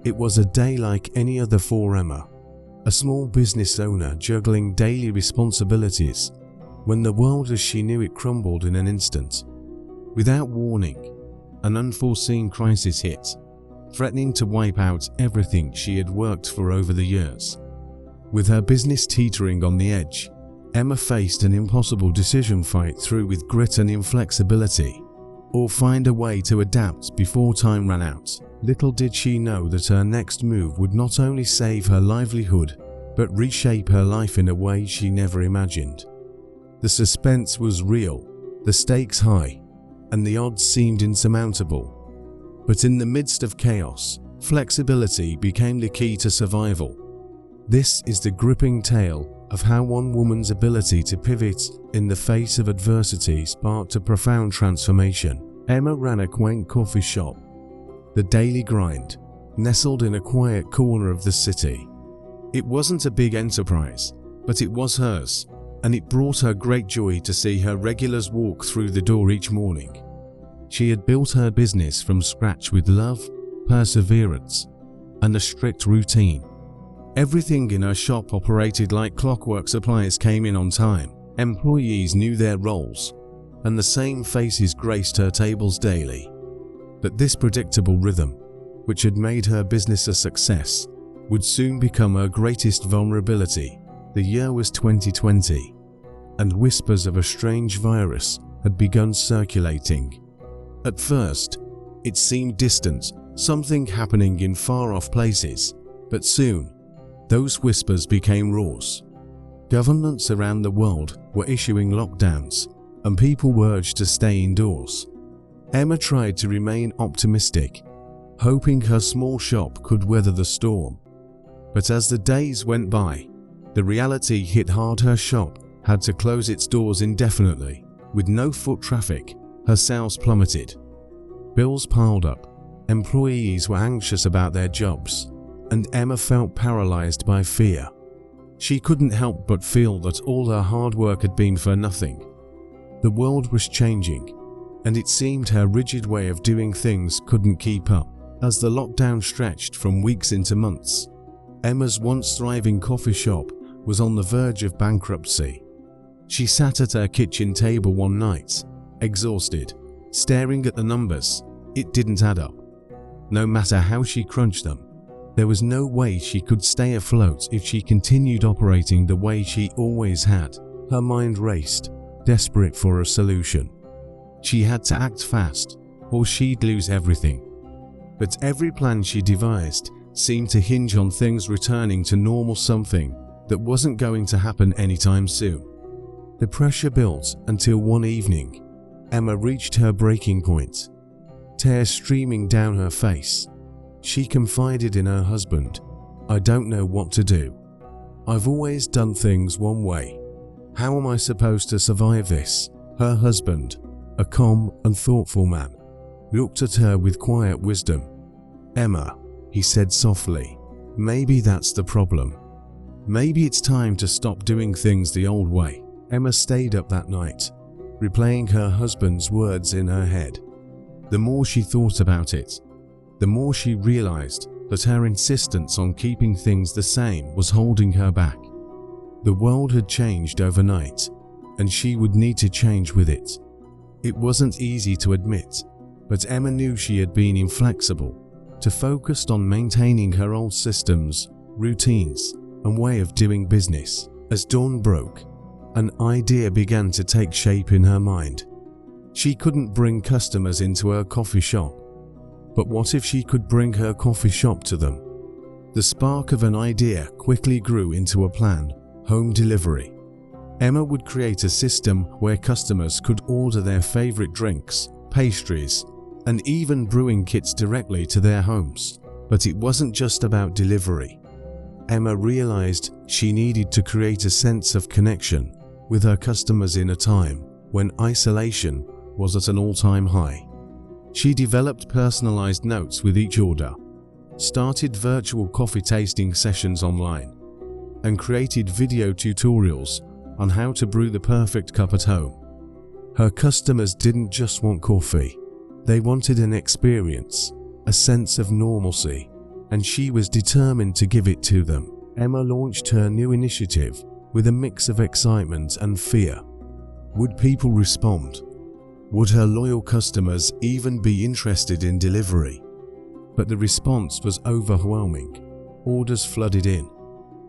It was a day like any other for Emma, a small business owner juggling daily responsibilities, when the world as she knew it crumbled in an instant. Without warning, an unforeseen crisis hit, threatening to wipe out everything she had worked for over the years. With her business teetering on the edge, Emma faced an impossible decision: fight through with grit and inflexibility, or find a way to adapt before time ran out. Little did she know that her next move would not only save her livelihood, but reshape her life in a way she never imagined. The suspense was real, the stakes high, and the odds seemed insurmountable. But in the midst of chaos, flexibility became the key to survival. This is the gripping tale of how one woman's ability to pivot in the face of adversity sparked a profound transformation. Emma ran a quaint coffee shop, the Daily Grind, nestled in a quiet corner of the city. It wasn't a big enterprise, but it was hers, and it brought her great joy to see her regulars walk through the door each morning. She had built her business from scratch with love, perseverance, and a strict routine. Everything in her shop operated like clockwork. Suppliers came in on time, employees knew their roles, and the same faces graced her tables daily. But this predictable rhythm, which had made her business a success, would soon become her greatest vulnerability. The year was 2020, and whispers of a strange virus had begun circulating. At first, it seemed distant, something happening in far-off places, but soon, those whispers became roars. Governments around the world were issuing lockdowns, and people were urged to stay indoors. Emma tried to remain optimistic, hoping her small shop could weather the storm. But as the days went by, the reality hit hard. Her shop had to close its doors indefinitely. With no foot traffic, her sales plummeted. Bills piled up, employees were anxious about their jobs, and Emma felt paralyzed by fear. She couldn't help but feel that all her hard work had been for nothing. The world was changing, and it seemed her rigid way of doing things couldn't keep up. As the lockdown stretched from weeks into months, Emma's once thriving coffee shop was on the verge of bankruptcy. She sat at her kitchen table one night, exhausted, staring at the numbers. It didn't add up. No matter how she crunched them, there was no way she could stay afloat if she continued operating the way she always had. Her mind raced, desperate for a solution. She had to act fast, or she'd lose everything. But every plan she devised seemed to hinge on things returning to normal, something that wasn't going to happen anytime soon. The pressure built until one evening, Emma reached her breaking point. Tears streaming down her face, she confided in her husband, "I don't know what to do. I've always done things one way. How am I supposed to survive this?" Her husband, a calm and thoughtful man, looked at her with quiet wisdom. "Emma," he said softly, "maybe that's the problem. Maybe it's time to stop doing things the old way." Emma stayed up that night, replaying her husband's words in her head. The more she thought about it, the more she realized that her insistence on keeping things the same was holding her back. The world had changed overnight, and she would need to change with it. It wasn't easy to admit, but Emma knew she had been inflexible, to focus on maintaining her old systems, routines, and way of doing business. As dawn broke, an idea began to take shape in her mind. She couldn't bring customers into her coffee shop, but what if she could bring her coffee shop to them? The spark of an idea quickly grew into a plan: home delivery. Emma would create a system where customers could order their favorite drinks, pastries, and even brewing kits directly to their homes. But it wasn't just about delivery. Emma realized she needed to create a sense of connection with her customers in a time when isolation was at an all-time high. She developed personalized notes with each order, started virtual coffee tasting sessions online, and created video tutorials on how to brew the perfect cup at home. Her customers didn't just want coffee, they wanted an experience, a sense of normalcy, and she was determined to give it to them. Emma launched her new initiative with a mix of excitement and fear. Would people respond? Would her loyal customers even be interested in delivery? But the response was overwhelming. Orders flooded in,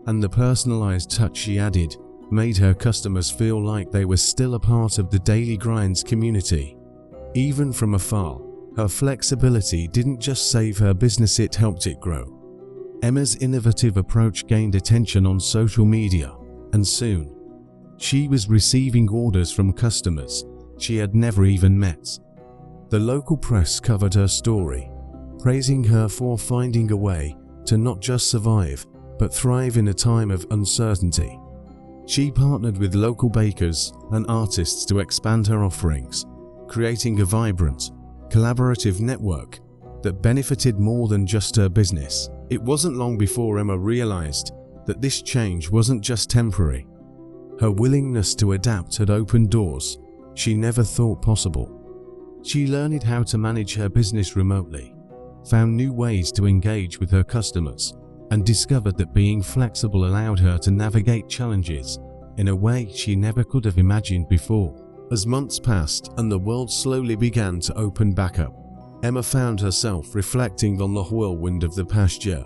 and the personalized touch she added made her customers feel like they were still a part of the Daily Grinds community. Even from afar, her flexibility didn't just save her business, it helped it grow. Emma's innovative approach gained attention on social media, and soon, she was receiving orders from customers she had never even met. The local press covered her story, praising her for finding a way to not just survive, but thrive in a time of uncertainty. She partnered with local bakers and artists to expand her offerings, creating a vibrant, collaborative network that benefited more than just her business. It wasn't long before Emma realized that this change wasn't just temporary. Her willingness to adapt had opened doors she never thought possible. She learned how to manage her business remotely, found new ways to engage with her customers, and discovered that being flexible allowed her to navigate challenges in a way she never could have imagined before. As months passed and the world slowly began to open back up, Emma found herself reflecting on the whirlwind of the past year.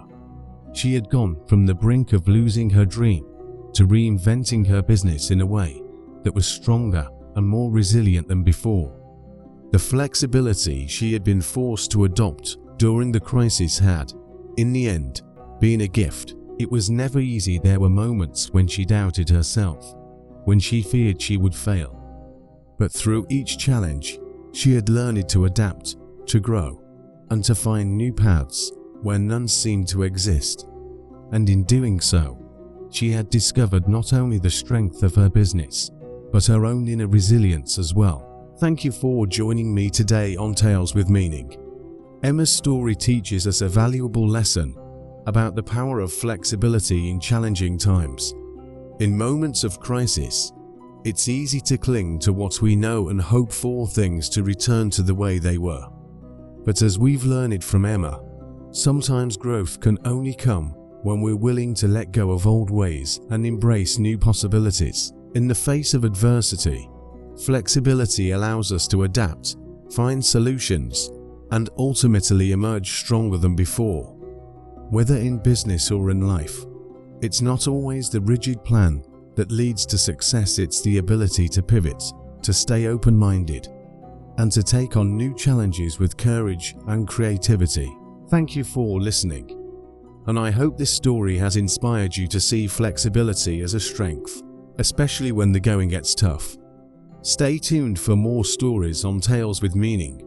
She had gone from the brink of losing her dream to reinventing her business in a way that was stronger and more resilient than before. The flexibility she had been forced to adopt during the crisis had, in the end, been a gift. It was never easy. There were moments when she doubted herself, when she feared she would fail. But through each challenge, she had learned to adapt, to grow, and to find new paths where none seemed to exist. And in doing so, she had discovered not only the strength of her business, but her own inner resilience as well. Thank you for joining me today on Tales with Meaning. Emma's story teaches us a valuable lesson about the power of flexibility in challenging times. In moments of crisis, it's easy to cling to what we know and hope for things to return to the way they were. But as we've learned from Emma, sometimes growth can only come when we're willing to let go of old ways and embrace new possibilities. In the face of adversity, flexibility allows us to adapt, find solutions, and ultimately emerge stronger than before. Whether in business or in life, it's not always the rigid plan that leads to success. It's the ability to pivot, to stay open-minded, and to take on new challenges with courage and creativity. Thank you for listening, and I hope this story has inspired you to see flexibility as a strength, especially when the going gets tough. Stay tuned for more stories on Tales with Meaning,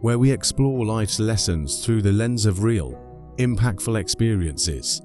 where we explore life's lessons through the lens of real, impactful experiences.